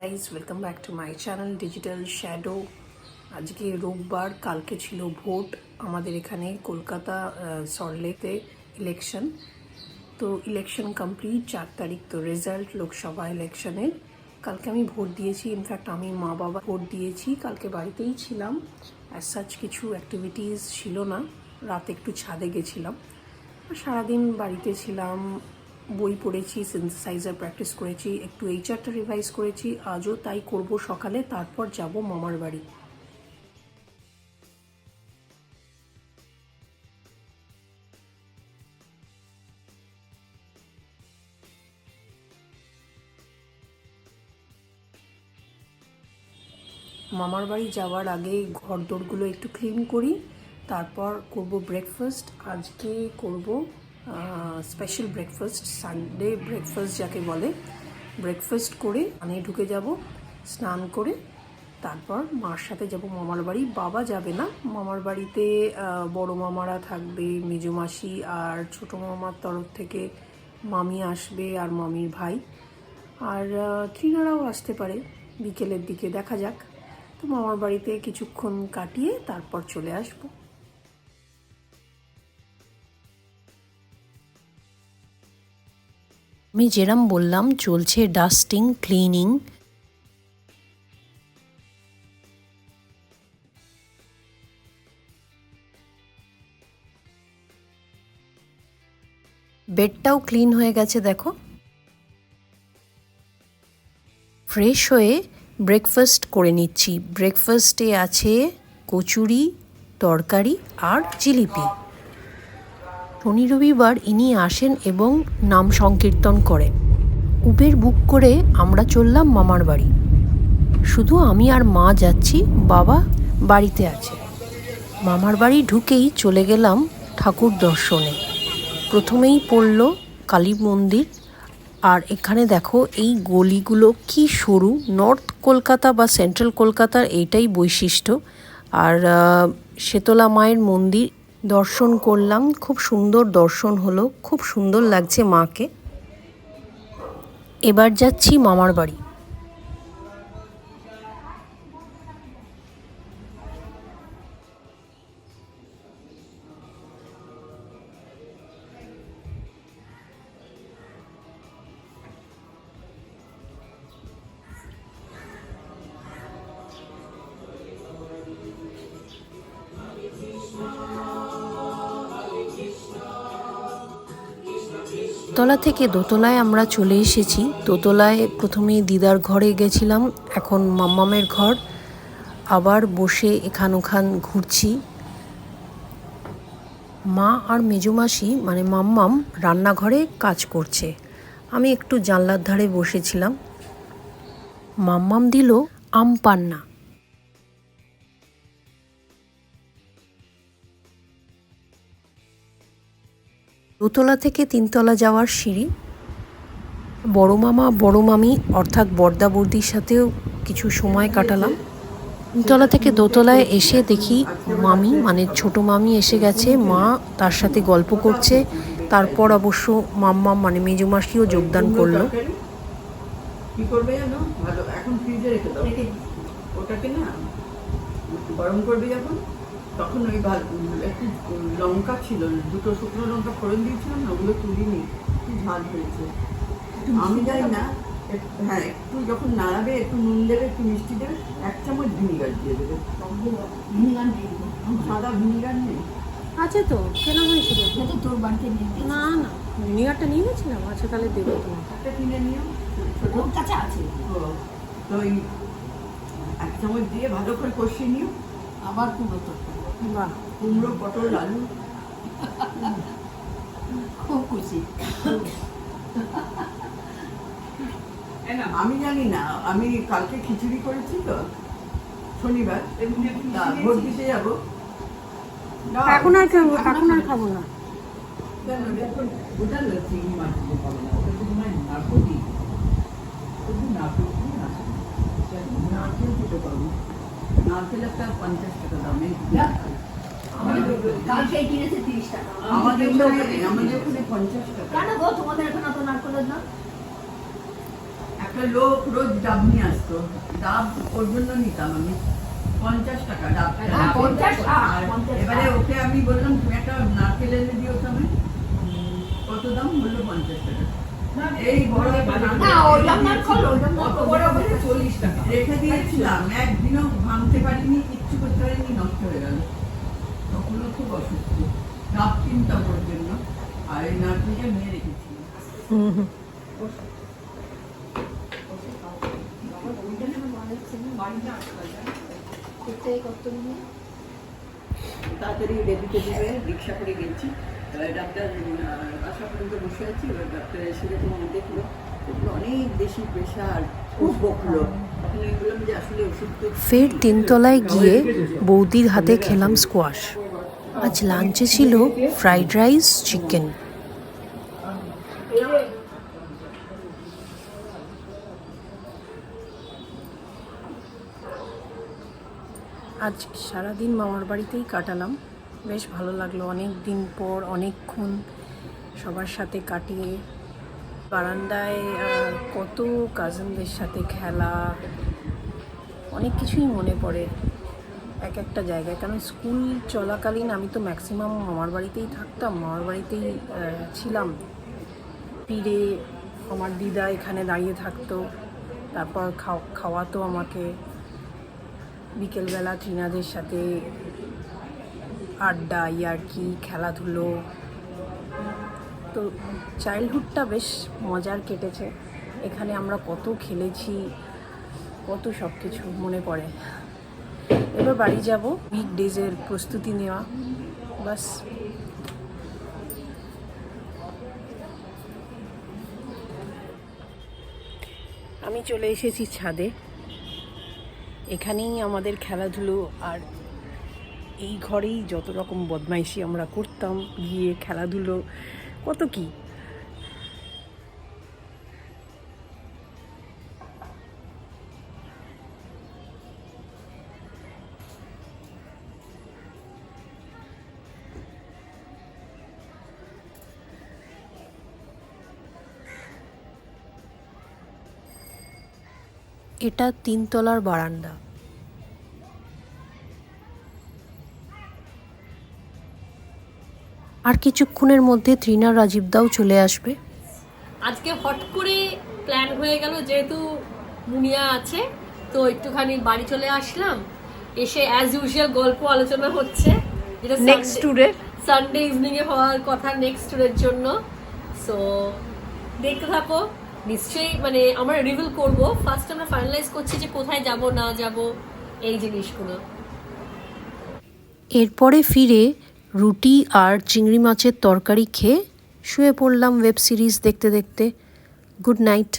Guys welcome back to my channel digital shadow. আজকে রোববার, কালকে ছিল ভোট আমাদের এখানে কলকাতা সল্টলেকে ইলেকশন। তো ইলেকশন কমপ্লিট, 4 তারিখ তো রেজাল্ট লোকসভা ইলেকশনের। কালকে আমি ভোট দিয়েছি, ইনফ্যাক্ট আমি মা বাবা ভোট দিয়েছি। কালকে বাড়িতেই ছিলাম, অ্যাজ সাচ কিছু অ্যাক্টিভিটিস ছিল না। রাতে একটু ছাদে গেছিলাম, সারাদিন বাড়িতে ছিলাম। বই পড়েছি, সিনথেসাইজার প্র্যাকটিস করেছি, একটু এইচআরটা রিভাইজ করেছি। আজও তাই করব সকালে, তারপর যাব মামার বাড়ি। মামার বাড়ি যাওয়ার আগে ঘরদোরগুলো একটু ক্লিন করি, তারপর করব ব্রেকফাস্ট। আজকে করব স্পেশাল ব্রেকফাস্ট, সানডে ব্রেকফাস্ট যাকে বলে। ব্রেকফাস্ট করে ঢুকে যাব, স্নান করে তারপর মার সাথে যাব মামার বাড়ি। বাবা যাবে না, মামার বাড়িতে বড় মামারা থাকবে, মেজো মাসি আর ছোটো মামার তরফ থেকে মামি আসবে আর মামির ভাই, আর তৃণারাও আসতে পারে বিকেলের দিকে, দেখা যাক। তো মামার বাড়িতে কিছুক্ষণ কাটিয়ে তারপর চলে আসব। আমি যেরম বললাম চলছে ডাস্টিং, ক্লিনিং। বেডটাও ক্লিন হয়ে গেছে দেখো। ফ্রেশ হয়ে ব্রেকফাস্ট করে নিচ্ছি। ব্রেকফাস্টে আছে কচুরি, তরকারি আর জিলিপি। শনি রবিবার ইনি আসেন এবং নাম সংকীর্তন করেন। উবের বুক করে আমরা চললাম মামার বাড়ি। শুধু আমি আর মা যাচ্ছি, বাবা বাড়িতে আছে। মামার বাড়ি ঢুকেই চলে গেলাম ঠাকুর দর্শনে। প্রথমেই পড়ল কালী মন্দির। আর এখানে দেখো এই গলিগুলো কি সরু, নর্থ কলকাতা বা সেন্ট্রাল কলকাতার এইটাই বৈশিষ্ট্য। আর শেতলা মায়ের মন্দির দর্শন করলাম, খুব সুন্দর দর্শন হলো, খুব সুন্দর লাগছে মাকে। এবার যাচ্ছি মামার বাড়ি। তলা থেকে দোতলায় আমরা চলে এসেছি। দোতলায় প্রথমে দিদার ঘরে গেছিলাম, এখন মাম্মামের ঘর। আবার বসে এখান ওখান ঘুরছি। মা আর মেজুমাসি মানে মাম্মাম রান্নাঘরে কাজ করছে, আমি একটু জানলার ধারে বসেছিলাম। মাম্মাম দিল আম পান্না। দোতলা থেকে 3তলা যাওয়ার সিঁড়ি। বড় মামা বড় মামি অর্থাৎ বর্দা বর্দির সাথেও কিছু সময় কাটালাম। 3তলা থেকে দোতলায় এসে দেখি মামি মানে ছোট মামি এসে গেছে, মা তার সাথে গল্প করছে। তারপর অবশ্য মাম্মাম মানে মেজুমাসিও যোগদান করলো। কি করবে জানো, ভালো এখন ফ্রিজে রেখে দাও, ওটাকে না গরম করবে যখন, তখন ওই একটু লঙ্কা ছিল, 2টো শুকনো লঙ্কা ফোড়ন দিয়েছিলাম না, ওগুলো তুলিনি, কি ঝাল হয়েছে আমি জানি না। হ্যাঁ, একটু যখন নাড়াবে একটু নুন দেবে, একটু মিষ্টি দেবে, 1 চামচ ভিনিগার দিয়ে দেবে। সাদা ভিনিগার নেই? আছে তো, কেনা হয়েছিল তো তোর বাড়িতে নিয়ে না না, ভিনিগারটা নিয়ে গেছিলাম। আচ্ছা তাহলে দেবো তোমার একটা কিনে নিও, ওর কাছে আছে। তো ওই 1 চামচ দিয়ে ভালো করে কষিয়ে নিও। আবার কুমড়ো তরকারি, বাহ, কুমড়ো, পটল, আলু, খুব খুশি। আমি জানি না, আমি কালকে খিচুড়ি করেছি তো শনিবার, ভোট দিতে যাবো। এখন আর খাবো না। ওটা চিংড়ি মাছ দিয়ে খাবো না, ওটা শুধু নারকেল দিতে পারবো। নারকেল একটা 50 টাকা দামে, কালকে কিনেছে 30 টাকা। আমাদের ওখানে 50 টাকা। কেন গো, তোমাদের এখানে এত নারকেলের দাম? একটা একটা লোক রোজ ডাব নিয়ে আসতো, ডাব ওর জন্য নিতাম আমি 50 টাকা ডাব। হ্যাঁ, 50 আর এবারে ওকে আমি বললাম তুমি একটা নারকেল এনে দিও তুমি, কত দাম বললো 50 টাকা। এই বড় না, ওইরকম নারকেল, ওইরকম নারকেল। বড় বড় 40 টাকা রেখে দিয়েছিলাম, একদিনও ভাঙতে পারিনি, কিচ্ছু করতে পারিনি, নষ্ট হয়ে গেল। তখনও খুব অসুস্থ, ডাব কিনতাম ওর জন্য, আর এই নারকেলটা নিয়ে রেখেছিলাম। তাড়াতাড়ি রেডিতে দিবে, রিক্সা করে গেছি। এবার ডাক্তার আসা পর্যন্ত বসে আছি, এবার ডাক্তার এসে যখন দেখলো অনেক বেশি প্রেশার, খুব বকলো। তখন আমি বললাম যে আসলে ওষুধ তো। ফের তিনতলায় গিয়ে বৌদির হাতে খেলাম স্কোয়াশ। আজ লাঞ্চে ছিল ফ্রাইড রাইস, চিকেন। আজ সারাদিন মামার বাড়িতেই কাটালাম, বেশ ভালো লাগলো। অনেক দিন পর অনেকক্ষণ সবার সাথে কাটিয়ে বারান্দায় কত কাজিনদের সাথে খেলা, অনেক কিছুই মনে পড়ে এক একটা জায়গায়। কারণ স্কুল চলাকালীন আমি তো ম্যাক্সিমাম মামার বাড়িতেই থাকতাম, মামার বাড়িতেই ছিলাম। ফিরে আমার দিদা এখানে দাঁড়িয়ে থাকতো, তারপর খাওয়াতো আমাকে। বিকেলবেলা ট্রিনাদের সাথে আড্ডা, ইয়ার্কি, খেলাধুলো। তো চাইল্ডহুডটা বেশ মজার কেটেছে এখানে। আমরা কত খেলেছি, কত সব কিছু মনে পড়ে। এবার বাড়ি যাব, উইকডেজের প্রস্তুতি নেওয়া, বাস। আমি চলে এসেছি ছাদে, এখানেই আমাদের খেলাধুলো। আর এই ঘরেই যত রকম বদমাইশি আমরা করতাম, গিয়ে খেলাধুলো, কত কি। এটা 3 তলার বারান্দা। আর কিছুক্ষণের মধ্যে তৃণা রাজীবদাও চলে আসবে। আজকে হট করে প্ল্যান হয়ে গেল, যেহেতু মুনিয়া আছে তো একটুখানি বাড়ি চলে আসলাম। এসে অ্যাজ ইউজুয়াল গল্প আলোচনা হচ্ছে, যেটা নেক্সট ট্যুরে সানডে ইভিনিং এ হওয়ার কথা, নেক্সট ট্যুরের জন্য। সো দেখতে থাকো, নিশ্চয়ই মানে আমরা রিভিল করব। ফার্স্ট আমরা ফাইনালাইজ করছি যে কোথায় যাব না যাব এই জিনিসগুলো। এরপরে ফিরে রুটি আর চিংড়ি মাছের তরকারি খেয়ে শুয়ে পড়লাম ওয়েব সিরিজ দেখতে দেখতে। Good night.